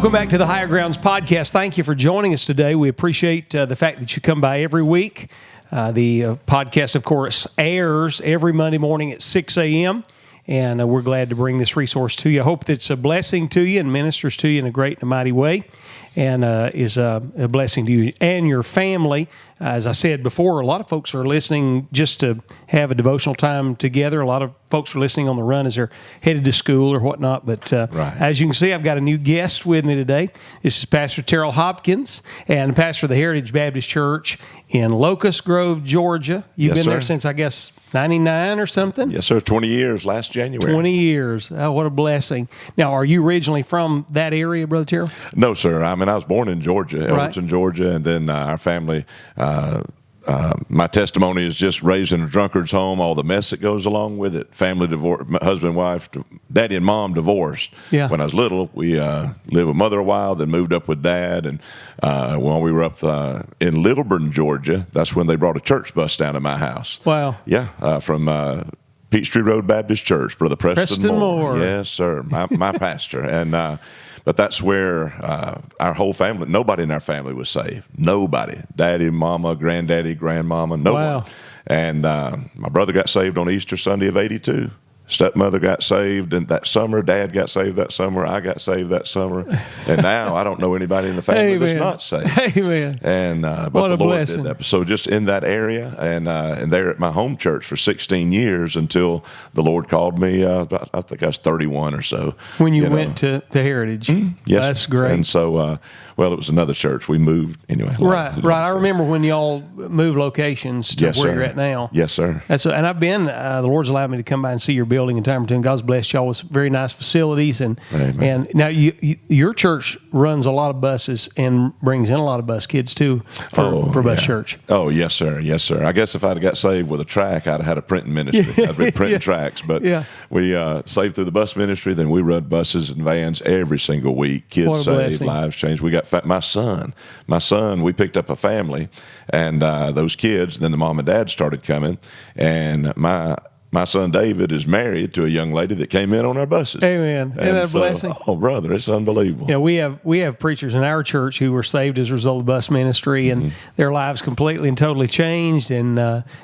Welcome back to the Higher Grounds podcast. Thank you for joining us today. We appreciate the fact that you come by every week. The podcast, of course, airs every Monday morning at 6 a.m., and we're glad to bring this resource to you. I hope that it's a blessing to you and ministers to you in a great and a mighty way, and is a blessing to you and your family. As I said before, a lot of folks are listening just to have a devotional time together. A lot of folks are listening on the run as they're headed to school or whatnot. But As you can see, I've got a new guest with me today. This is Pastor Terrell Hopkins, and pastor of the Heritage Baptist Church in Locust Grove, Georgia. You've been there since, I guess, 99 or something? Yes, sir. 20 years last January. 20 years. Oh, what a blessing. Now, are you originally from that area, Brother Terrell? No, sir. I was born in Georgia, Elberton, Georgia, and then our family, my testimony is just raised in a drunkard's home, all the mess that goes along with it. Family divorce, husband and wife, daddy and mom divorced. Yeah. When I was little, we lived with mother a while, then moved up with dad. And when we were up in Littleburn, Georgia, that's when they brought a church bus down to my house. Wow. Yeah, from Peachtree Road Baptist Church, Brother Preston Moore. Yes, sir, my pastor. And but that's where our whole family, nobody in our family was saved. Nobody. Daddy, mama, granddaddy, grandmama, no one. And my brother got saved on Easter Sunday of 82. Stepmother got saved that summer. Dad got saved that summer. I got saved that summer. And now I don't know anybody in the family that's not saved. Amen. And but what the a Lord blessing. did that. So just in that area, and there at my home church for 16 years until the Lord called me. I think I was 31 or so. When you went to the Heritage. Yes, that's great. And so, it was another church. We moved anyway. Right. I remember when y'all moved locations to where you're at now. Yes, sir. And I've been. The Lord's allowed me to come by and see your building in time or two. And God's blessed y'all with very nice facilities. And now your church runs a lot of buses and brings in a lot of bus kids too for bus church. Oh yes, sir. Yes, sir. I guess if I'd got saved with a track, I'd have had a printing ministry. I'd been printing tracks. But we saved through the bus ministry. Then we run buses and vans every single week. Kids saved, lives changed. We got my son. We picked up a family, and those kids. Then the mom and dad started coming, and my son David is married to a young lady that came in on our buses. Amen. Isn't that a blessing? Oh, brother, it's unbelievable. Yeah, we have preachers in our church who were saved as a result of bus ministry, and their lives completely and totally changed. And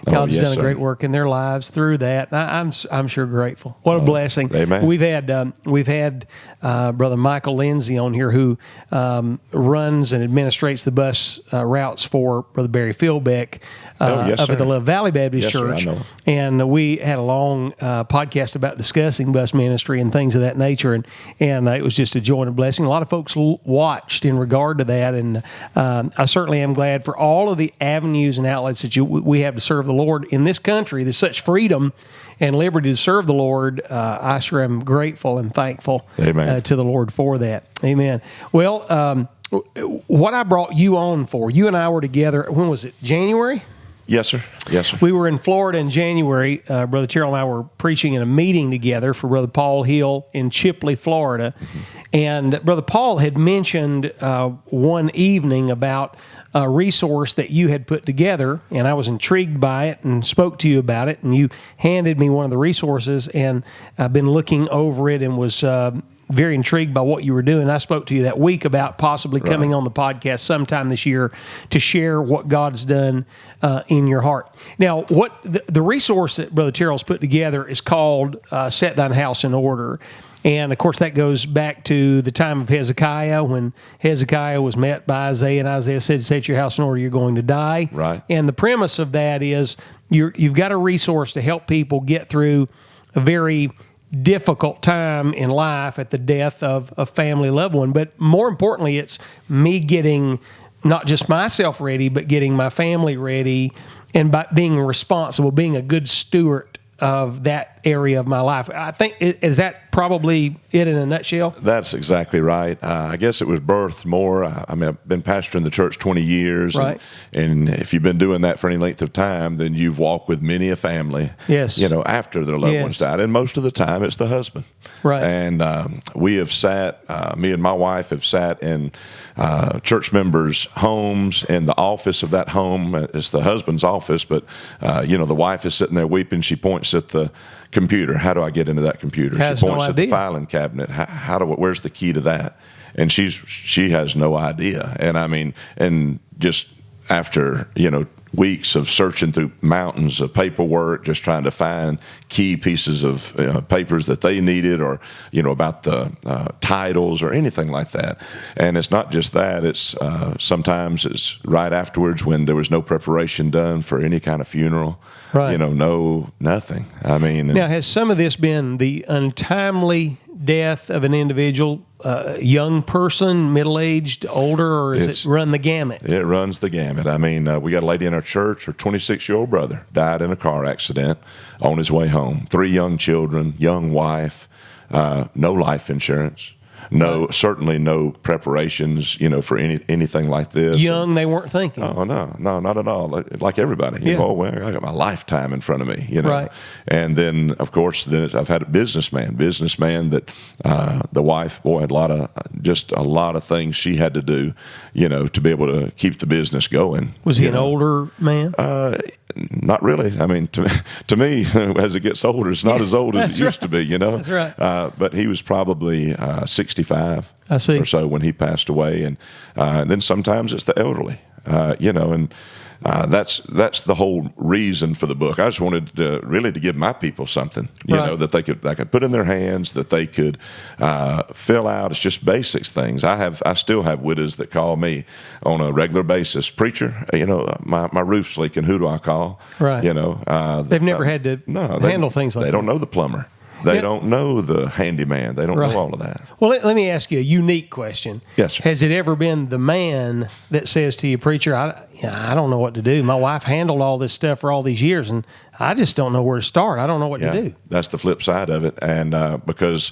God's done a great work in their lives through that. And I'm sure grateful. What a blessing. Amen. We've had Brother Michael Lindsay on here who runs and administrates the bus routes for Brother Barry Philbeck up at the Love Valley Baptist Church. Sir, I know. And we had a long podcast about discussing bus ministry and things of that nature, and it was just a joy and a blessing. A lot of folks watched in regard to that, and I certainly am glad for all of the avenues and outlets that we have to serve the Lord in this country. There's such freedom and liberty to serve the Lord. I sure am grateful and thankful to the Lord for that. Amen. Well, what I brought you on for, you and I were together, when was it, January? Yes, sir. Yes, sir. We were in Florida in January. Brother Terrell and I were preaching in a meeting together for Brother Paul Hill in Chipley, Florida. And Brother Paul had mentioned one evening about a resource that you had put together, and I was intrigued by it and spoke to you about it, and you handed me one of the resources, and I've been looking over it and was very intrigued by what you were doing. I spoke to you that week about possibly coming on the podcast sometime this year to share what God's done in your heart. Now, what the resource that Brother Terrell's put together is called Set Thine House in Order. And, of course, that goes back to the time of Hezekiah, when Hezekiah was met by Isaiah, and Isaiah said, set your house in order, you're going to die. Right. And the premise of that is you've got a resource to help people get through a very difficult time in life at the death of a family loved one. But more importantly, it's me getting not just myself ready, but getting my family ready, and by being responsible, being a good steward of that area of my life. I think, is that probably it in a nutshell? That's exactly right. I guess it was birthed more. I've been pastoring the church 20 years. Right. And if you've been doing that for any length of time, then you've walked with many a family. Yes. After their loved ones died. And most of the time, it's the husband. Right. And we have sat, me and my wife have sat in church members' homes, in the office of that home. It's the husband's office, but, the wife is sitting there weeping. She points at the computer. How do I get into that computer? Has She no what's at the idea. filing cabinet? Where's the key to that? And she has no idea. And I mean, and just after, weeks of searching through mountains of paperwork, just trying to find key pieces of papers that they needed, or about the titles or anything like that. And it's not just that; it's sometimes it's right afterwards when there was no preparation done for any kind of funeral. Right. Nothing. I mean, now, has some of this been the untimely death of an individual, young person, middle-aged, older, or is it run the gamut? It runs the gamut. I mean, we got a lady in our church, her 26-year-old brother died in a car accident on his way home. 3 young children, young wife, no life insurance. Certainly no preparations, for anything like this. Young, they weren't thinking. Oh, no, not at all. Like everybody, well, I got my lifetime in front of me, Right. And then, of course, I've had a businessman that the wife, had a lot of things she had to do, to be able to keep the business going. Was he an older man? Not really. I mean, to me, as it gets older, it's not as old as it used to be, That's right. But he was probably 65 I see. or so when he passed away. And then sometimes it's the elderly, and that's the whole reason for the book. I just wanted to give my people something, that they could put in their hands, that they could fill out. It's just basics things. I still have widows that call me on a regular basis. Preacher, my roof's leaking. Who do I call? Right. They've never had to handle things like that. They don't know the plumber. They don't know the handyman. They don't know all of that. Well, let me ask you a unique question. Yes, sir. Has it ever been the man that says to you, preacher, I don't know what to do. My wife handled all this stuff for all these years, and I just don't know where to start. I don't know what to do. That's the flip side of it. And because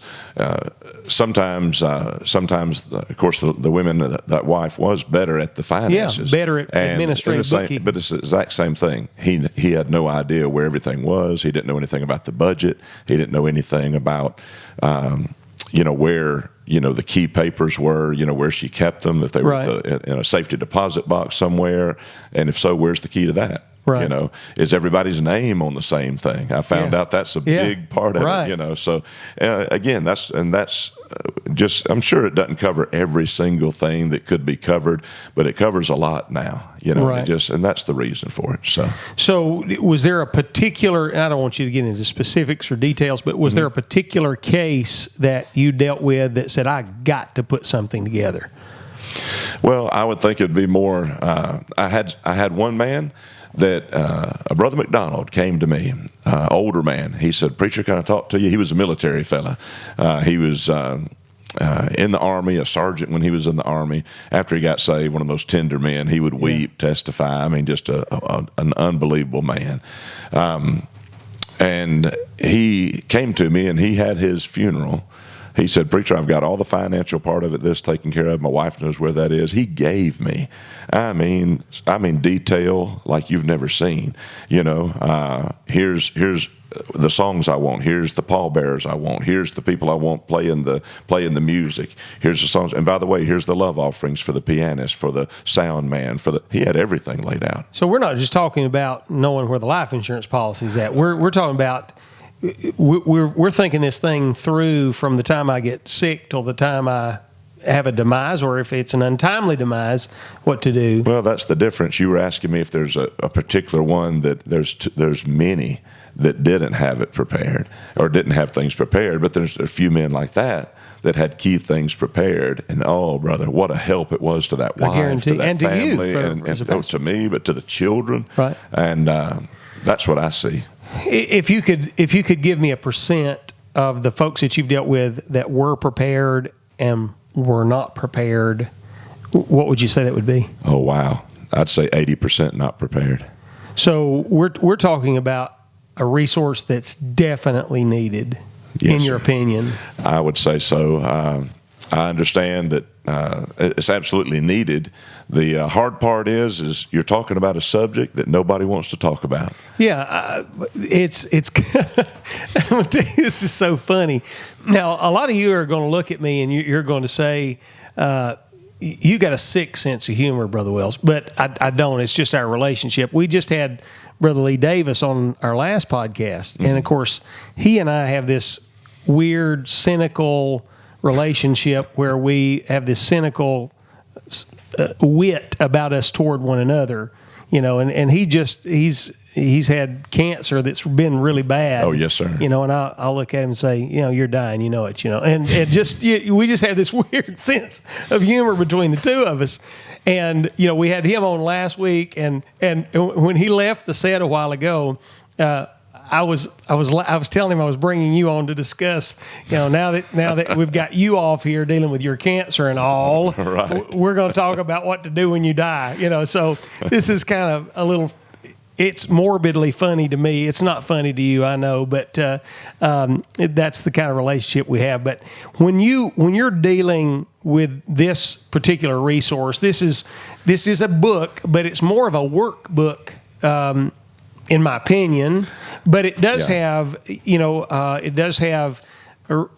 sometimes, of course, the women, that wife was better at the finances. Yeah, better at administrative bookkeeping. But it's the exact same thing. He had no idea where everything was. He didn't know anything about the budget. He didn't know anything about, where the key papers were, where she kept them, if they were in a safety deposit box somewhere, and if so, where's the key to that? Right. Is everybody's name on the same thing? I found out that's a big part of it. So again, that's just, I'm sure it doesn't cover every single thing that could be covered, but it covers a lot now. And that's the reason for it. So was there a particular? And I don't want you to get into specifics or details, but was there a particular case that you dealt with that said, I got to put something together? Well, I would think it'd be more. I had one man that a Brother McDonald came to me, older man. He said, "Preacher, can I talk to you?" He was a military fella. He was in the Army, a sergeant when he was in the Army. After he got saved, one of those tender men, he would weep, testify. I mean, just an unbelievable man. And he came to me, and he had his funeral. He said, "Preacher, I've got all the financial part of this taken care of. My wife knows where that is." He gave me, I mean, detail like you've never seen. Here's the songs I want. Here's the pallbearers I want. Here's the people I want playing the music. Here's the songs. And by the way, here's the love offerings for the pianist, for the sound man, he had everything laid out. So we're not just talking about knowing where the life insurance policy is at. We're talking about. We're thinking this thing through from the time I get sick till the time I have a demise, or if it's an untimely demise, what to do. Well, that's the difference. You were asking me if there's a particular one that there's many that didn't have it prepared or didn't have things prepared, but there's a few men like that had key things prepared. And oh, brother, what a help it was to that wife, to that and family, to you, and to me, but to the children. Right. And that's what I see. If you could give me a percent of the folks that you've dealt with that were prepared and were not prepared, what would you say that would be? Oh, wow. I'd say 80% not prepared. So we're talking about a resource that's definitely needed, in your opinion. I would say so. I understand that it's absolutely needed. The hard part is you're talking about a subject that nobody wants to talk about. Yeah, it's I'm gonna tell you, this is so funny. Now, a lot of you are going to look at me and you're going to say, you got a sick sense of humor, Brother Wells, but I don't. It's just our relationship. We just had Brother Lee Davis on our last podcast, and of course, he and I have this weird, cynical relationship where we have this cynical wit about us toward one another, and he's had cancer that's been really bad. Oh, yes, sir. And I'll look at him and say, you're dying, and just we just have this weird sense of humor between the two of us. And we had him on last week, and when he left the set a while ago, I was telling him I was bringing you on to discuss, now that we've got you off here dealing with your cancer and all, right. We're going to talk about what to do when you die. So this is kind of a little. It's morbidly funny to me. It's not funny to you, I know, but that's the kind of relationship we have. But when you're dealing with this particular resource, this is a book, but it's more of a workbook. In my opinion, but it does have,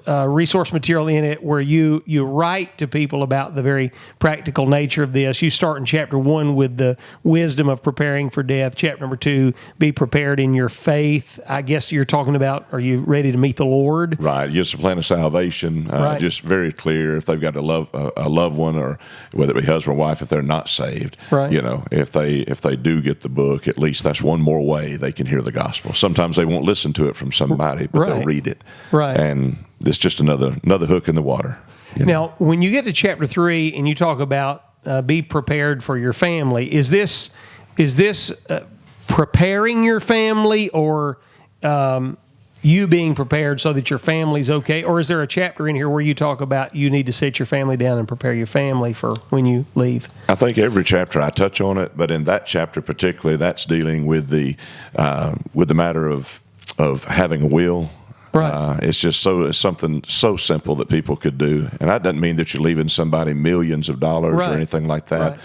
resource material in it where you write to people about the very practical nature of this. You start in chapter 1 with the wisdom of preparing for death. Chapter number 2, be prepared in your faith. I guess you're talking about, are you ready to meet the Lord? Right. Just a plan of salvation. Right. Just very clear if they've got a loved one, or whether it be husband or wife, if they're not saved. Right. If they do get the book, at least that's one more way they can hear the gospel. Sometimes they won't listen to it from somebody, but they'll read it. Right. And it's just another hook in the water. Now, when you get to chapter 3 and you talk about be prepared for your family, is this preparing your family, or you being prepared so that your family's okay? Or is there a chapter in here where you talk about you need to set your family down and prepare your family for when you leave? I think every chapter I touch on it, but in that chapter particularly, that's dealing with the matter of having a will. Right. It's something so simple that people could do, and that doesn't mean that you're leaving somebody millions of dollars or anything like that.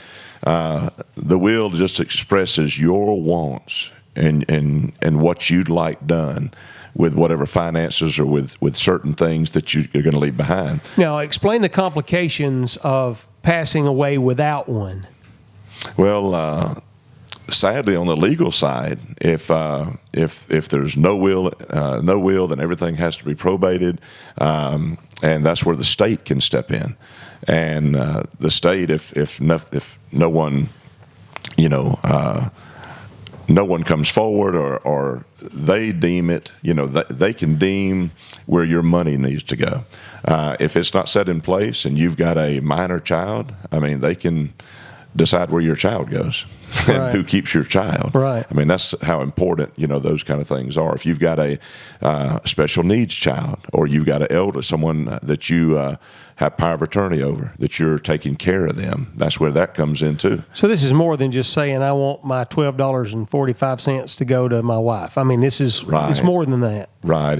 Right. The will just expresses your wants and what you'd like done with whatever finances or with certain things that you're going to leave behind. Now, explain the complications of passing away without one. Well, sadly, on the legal side, if there's no will, then everything has to be probated, and that's where the state can step in. And the state, if no one, no one comes forward, or they deem it, they can deem where your money needs to go. If it's not set in place, and you've got a minor child, they can decide where your child goes and who keeps your child. Right. That's how important, those kind of things are. If you've got a special needs child, or you've got an elder, someone that you have power of attorney over, that you're taking care of them, that's where that comes in too. So this is more than just saying, I want my $12.45 to go to my wife. This is, it's more than that. Right.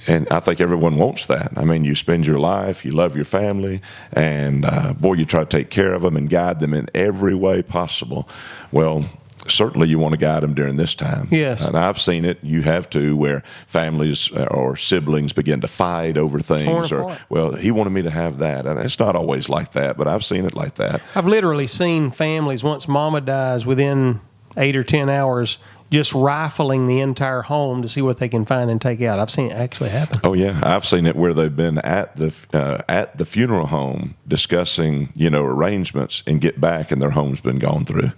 And I think everyone wants that. You spend your life, you love your family, and you try to take care of them and guide them in every way possible. Well, certainly you want to guide them during this time. Yes. And I've seen it, you have to, where families or siblings begin to fight over things. Or, well, he wanted me to have that. And it's not always like that, but I've seen it like that. I've literally seen families, once mama dies, within 8 or 10 hours, just rifling the entire home to see what they can find and take out. I've seen it actually happen. Oh yeah, I've seen it where they've been at the funeral home discussing arrangements, and get back and their home's been gone through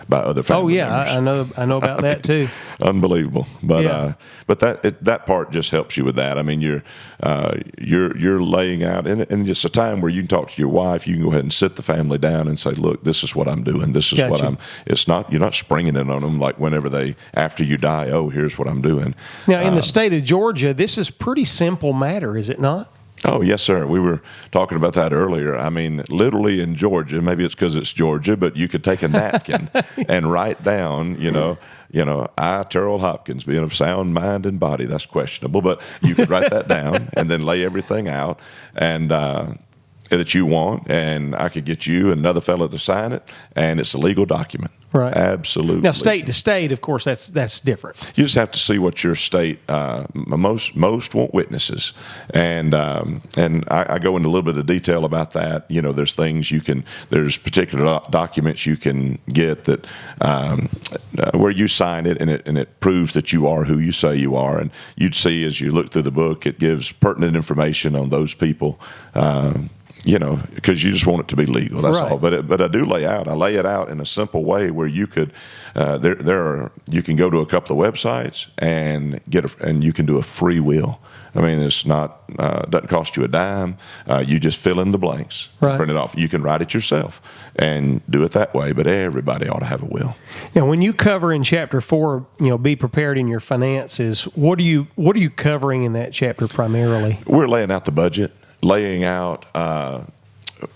by other family members. I know about that too. Unbelievable, but that part just helps you with that. You're laying out, and it's a time where you can talk to your wife. You can go ahead and sit the family down and say, "Look, this is what I'm doing. This is what I'm." It's not, you're not springing it on them like whenever after you die. Oh, here's what I'm doing. Now, in the state of Georgia, this is a pretty simple matter, is it not? Oh, yes, sir. We were talking about that earlier. Literally in Georgia, maybe it's because it's Georgia, but you could take a napkin and write down, I, Terrell Hopkins, being of sound mind and body. That's questionable, but you could write that down and then lay everything out. And that you want, and I could get you another fellow to sign it, and it's a legal document. Right. Absolutely. Now, state to state, of course, that's different. You just have to see what your state. Most want witnesses, and I go into a little bit of detail about that. There's things there's particular documents you can get that where you sign it, and it proves that you are who you say you are. And you'd see as you look through the book, it gives pertinent information on those people. Because you just want it to be legal. That's right. all. But I do lay it out in a simple way where you could you can go to a couple of websites and and you can do a free will. I mean, it's not doesn't cost you a dime. You just fill in the blanks, right. Print it off. You can write it yourself and do it that way. But everybody ought to have a will. Now, when you cover in chapter 4, be prepared in your finances. What are you covering in that chapter primarily? We're laying out the budget. Laying out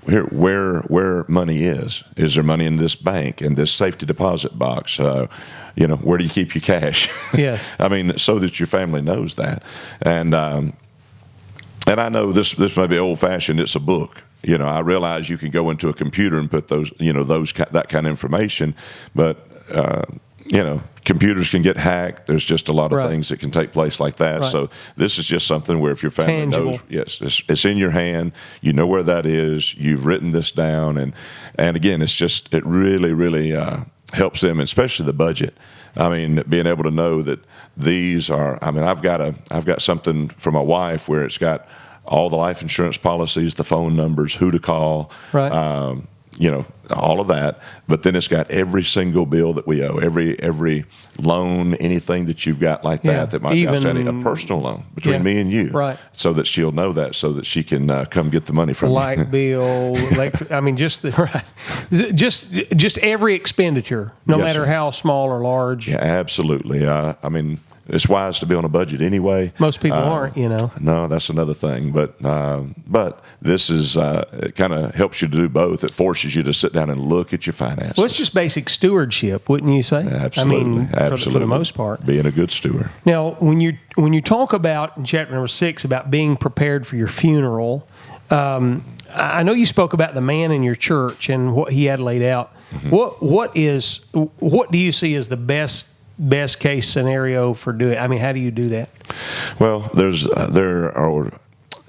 where money is. Is there money in this bank, in this safety deposit box? Where do you keep your cash? Yes. I mean, so that your family knows that. And I know this may be old fashioned. It's a book. I realize you can go into a computer and put those that kind of information, but computers can get hacked. There's just a lot of right. things that can take place like that. Right. So this is just something where if your family Tangible. knows, yes, it's in your hand. You know where that is. You've written this down, and again, it really, really helps them, especially the budget. I mean, being able to know that these are. I mean, I've got something for my wife where it's got all the life insurance policies, the phone numbers, who to call. Right. All of that, but then it's got every single bill that we owe, every loan, anything that you've got like that might be outstanding, a personal loan between me and you, right? So that she'll know that, so that she can come get the money from light you. bill, electric. I mean, just every expenditure, no yes, matter sir. how small or large. Yeah, absolutely. I mean, it's wise to be on a budget anyway. Most people aren't, No, that's another thing. But this is it kind of helps you to do both. It forces you to sit down and look at your finances. Well, it's just basic stewardship, wouldn't you say? Absolutely. I mean, absolutely. For the most part. Being a good steward. Now, when you talk about in chapter number 6 about being prepared for your funeral, I know you spoke about the man in your church and what he had laid out. Mm-hmm. What do you see as the best case scenario for doing? I mean, how do you do that? Well,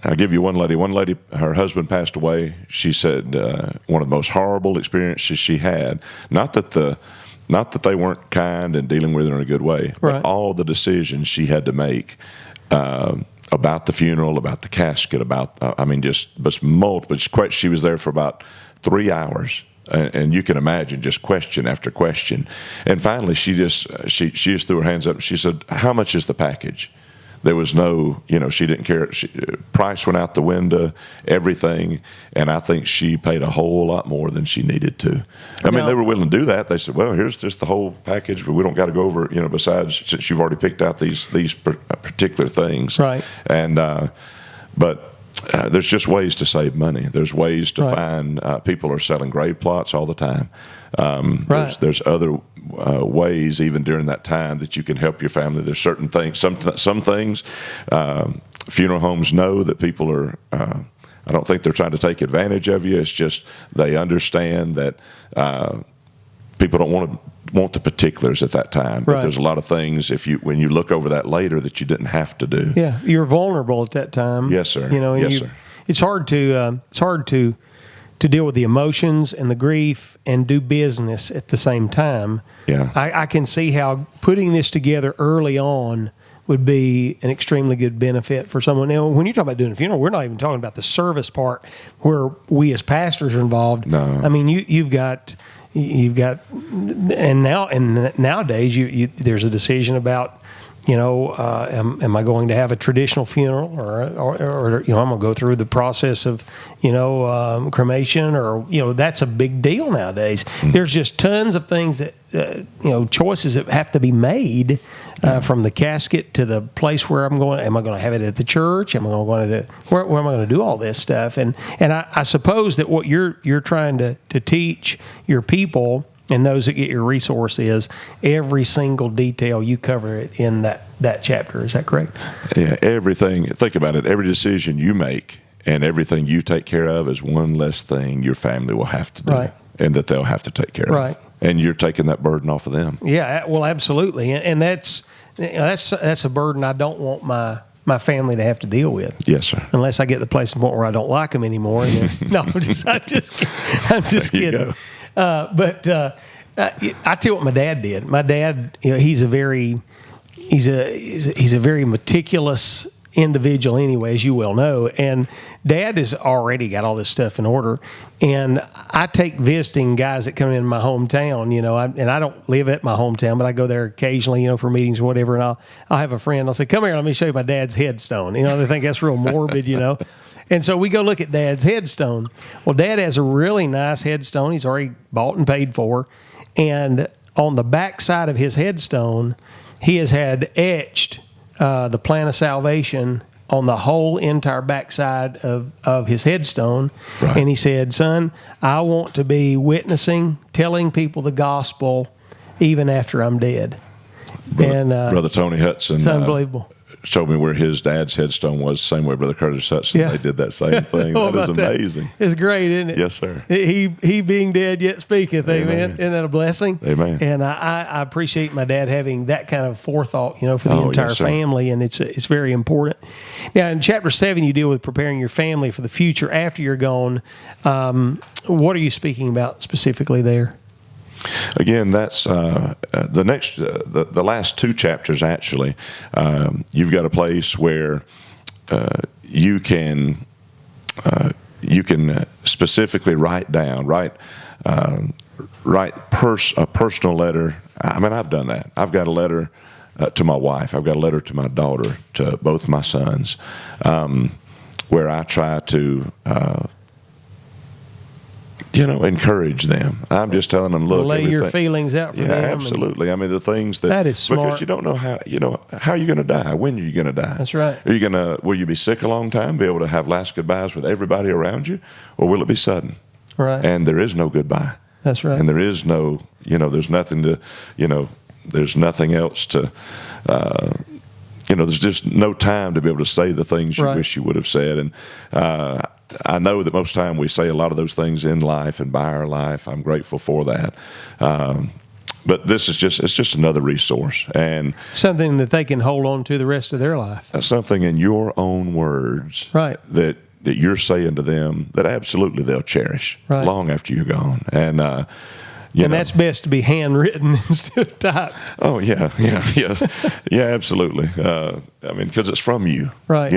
I'll give you one lady. One lady, her husband passed away. She said one of the most horrible experiences she had. Not that they weren't kind and dealing with her in a good way, right. but all the decisions she had to make about the funeral, about the casket, about just multiple. She was there for about 3 hours. And you can imagine just question after question. And finally, she just threw her hands up and she said, "How much is the package?" There was no, she didn't care. Price went out the window, everything. And I think she paid a whole lot more than she needed to. I mean, they were willing to do that. They said, "Well, here's just the whole package, but we don't got to go over, besides since you've already picked out these particular things." Right. And, but there's just ways to save money. There's ways to find people are selling grave plots all the time. Right. There's other ways even during that time that you can help your family. There's certain things, some things funeral homes know that people are. I don't think they're trying to take advantage of you. It's just they understand that people don't want the particulars at that time. But there's a lot of things when you look over that later that you didn't have to do. Yeah, you're vulnerable at that time. Yes, sir. Sir. It's hard to deal with the emotions and the grief and do business at the same time. Yeah, I can see how putting this together early on would be an extremely good benefit for someone. Now, when you talk about doing a funeral, we're not even talking about the service part where we as pastors are involved. No. I mean, you've got, and nowadays there's a decision about, am I going to have a traditional funeral or I'm going to go through the process of, cremation or, that's a big deal nowadays. Mm-hmm. There's just tons of things that, choices that have to be made from the casket to the place where I'm going. Am I going to have it at the church? Am I going to where am I going to do all this stuff? And I suppose that what you're trying to teach your people and those that get your resource is every single detail you cover it in that chapter. Is that correct? Yeah, everything. Think about it. Every decision you make and everything you take care of is one less thing your family will have to do, Right. and that they'll have to take care Right. of. And you're taking that burden off of them. Yeah, well, absolutely, and that's a burden I don't want my family to have to deal with. Yes, sir. Unless I get to the place and point where I don't like them anymore. And then, no, I'm just kidding. But I tell you what my dad did. My dad, he's a very meticulous individual anyway, as you well know. And Dad has already got all this stuff in order. And I take visiting guys that come in my hometown, and I don't live at my hometown, but I go there occasionally, for meetings or whatever. And I'll have a friend. I'll say, "Come here, let me show you my dad's headstone." They think that's real morbid, And so we go look at Dad's headstone. Well, Dad has a really nice headstone. He's already bought and paid for. And on the back side of his headstone, he has had etched the plan of salvation on the whole entire backside of his headstone. Right. And he said, "Son, I want to be witnessing, telling people the gospel even after I'm dead." Brother Tony Hudson. It's unbelievable. Showed me where his dad's headstone was, same way Brother Curtis Hudson. Yeah. They did that same thing. That is amazing. It's great, isn't it? Yes, sir. He being dead yet speaketh. Amen. Isn't that a blessing? Amen. And I appreciate my dad having that kind of forethought, for the entire family, and it's very important. Now, in chapter 7, you deal with preparing your family for the future after you're gone. What are you speaking about specifically there? Again, that's the next, the last two chapters. Actually, you've got a place where you can specifically write a personal letter. I mean, I've done that. I've got a letter to my wife. I've got a letter to my daughter, to both my sons, where I try to. Encourage them. I'm just telling them, look, lay your feelings out for them. Yeah, absolutely. I mean, the things that is smart. Because you don't know how you're going to die. When are you going to die? That's right. Will you be sick a long time, be able to have last goodbyes with everybody around you, or will it be sudden? Right. And there is no goodbye. That's right. And there is no, there's nothing to, there's nothing else to, there's just no time to be able to say the things you wish you would have said. And I know that most of the time we say a lot of those things in life and by our life. I'm grateful for that. But this is just another resource, and something that they can hold on to the rest of their life. Something in your own words, right? That you're saying to them that absolutely they'll cherish long after you're gone. And that's best to be handwritten instead of typed. Oh yeah, absolutely. I mean, because it's from you, right?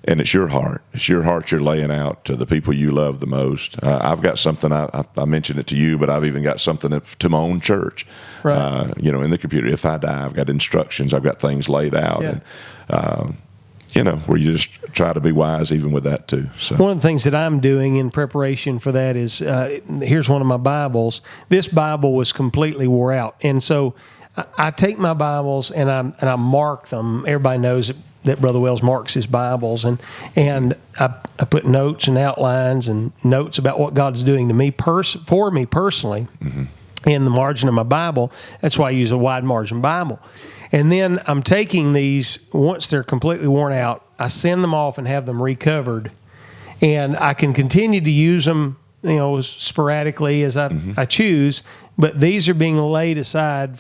And it's your heart. It's your heart you're laying out to the people you love the most. I've got something, I mentioned it to you, but I've even got something to my own church, right. In the computer. If I die, I've got instructions. I've got things laid out. Yeah. And, where you just try to be wise even with that too. So one of the things that I'm doing in preparation for that is, here's one of my Bibles. This Bible was completely wore out. And so I take my Bibles and I mark them. Everybody knows that Brother Wells marks his Bibles, and I put notes and outlines and notes about what God's doing to me for me personally in the margin of my Bible. That's why I use a wide margin Bible. And then I'm taking these, once they're completely worn out, I send them off and have them recovered, and I can continue to use them sporadically as I choose. But these are being laid aside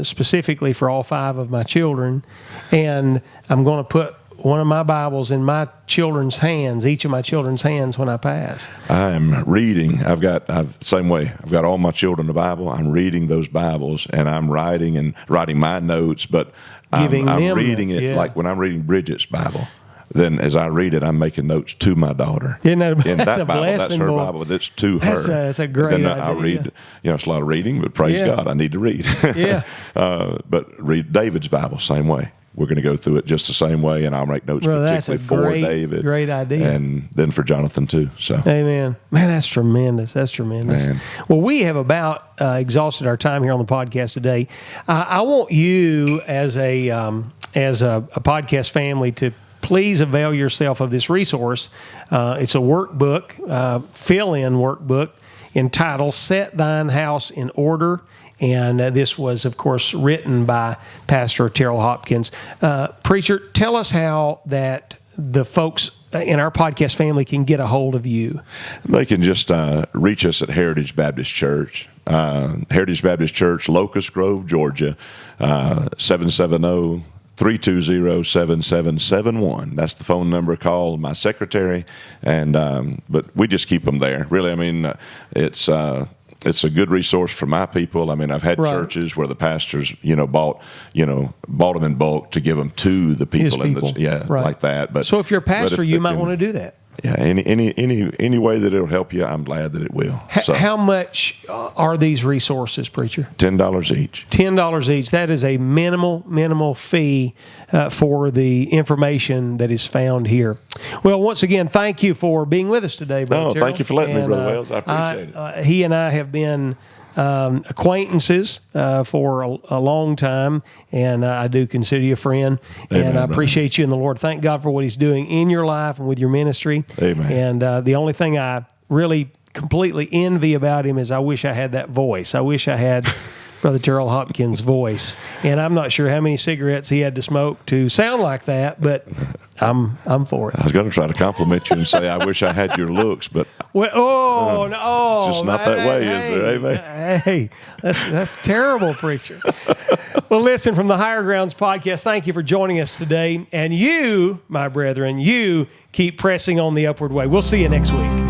specifically for all 5 of my children, and I'm going to put one of my Bibles in my children's hands, each of my children's hands when I pass. I'm reading. Same way. I've got all my children the Bible. I'm reading those Bibles, and I'm writing my notes, but I'm reading it like when I'm reading Bridget's Bible. Then as I read it, I'm making notes to my daughter. That's that a Bible, blessing, that's her boy. Bible. That's to her. That's a great idea. I read, it's a lot of reading, but praise God, I need to read. Yeah. But read David's Bible, same way. We're going to go through it just the same way, and I'll make notes particularly for David. Great idea. And then for Jonathan, too. So. Amen. Man, that's tremendous. That's tremendous. Man. Well, we have about exhausted our time here on the podcast today. I want you as a podcast family to please avail yourself of this resource. It's a workbook, fill-in workbook entitled Set Thine House in Order. And this was, of course, written by Pastor Terrell Hopkins. Preacher, tell us how that the folks in our podcast family can get a hold of you? They can just reach us at Heritage Baptist Church. Heritage Baptist Church, Locust Grove, Georgia, 770-320-7771. That's the phone number. Call my secretary, and but we just keep them there. Really, I mean, it's a good resource for my people. I mean, I've had churches where the pastors, bought them in bulk to give them to the people, like that. But so if you're a pastor, you might want to do that. Yeah, any way that it'll help you, I'm glad that it will. How much are these resources, preacher? $10 each. $10 each. That is a minimal fee for the information that is found here. Well, once again, thank you for being with us today, Brother Terrell. Thank you for letting me, Brother Wells. I appreciate it. He and I have been acquaintances for a long time, and I do consider you a friend. Amen, and I appreciate you in the Lord. Thank God for what He's doing in your life and with your ministry. Amen. And the only thing I really completely envy about him is I wish I had that voice. I wish I had Brother Terrell Hopkins' voice. And I'm not sure how many cigarettes he had to smoke to sound like that, but I'm for it. I was going to try to compliment you and say I wish I had your looks, but no, it's just not that way, is there? Amen. Hey, that's terrible, preacher. Well, listen, from the Higher Grounds podcast, thank you for joining us today. And you, my brethren, you keep pressing on the upward way. We'll see you next week.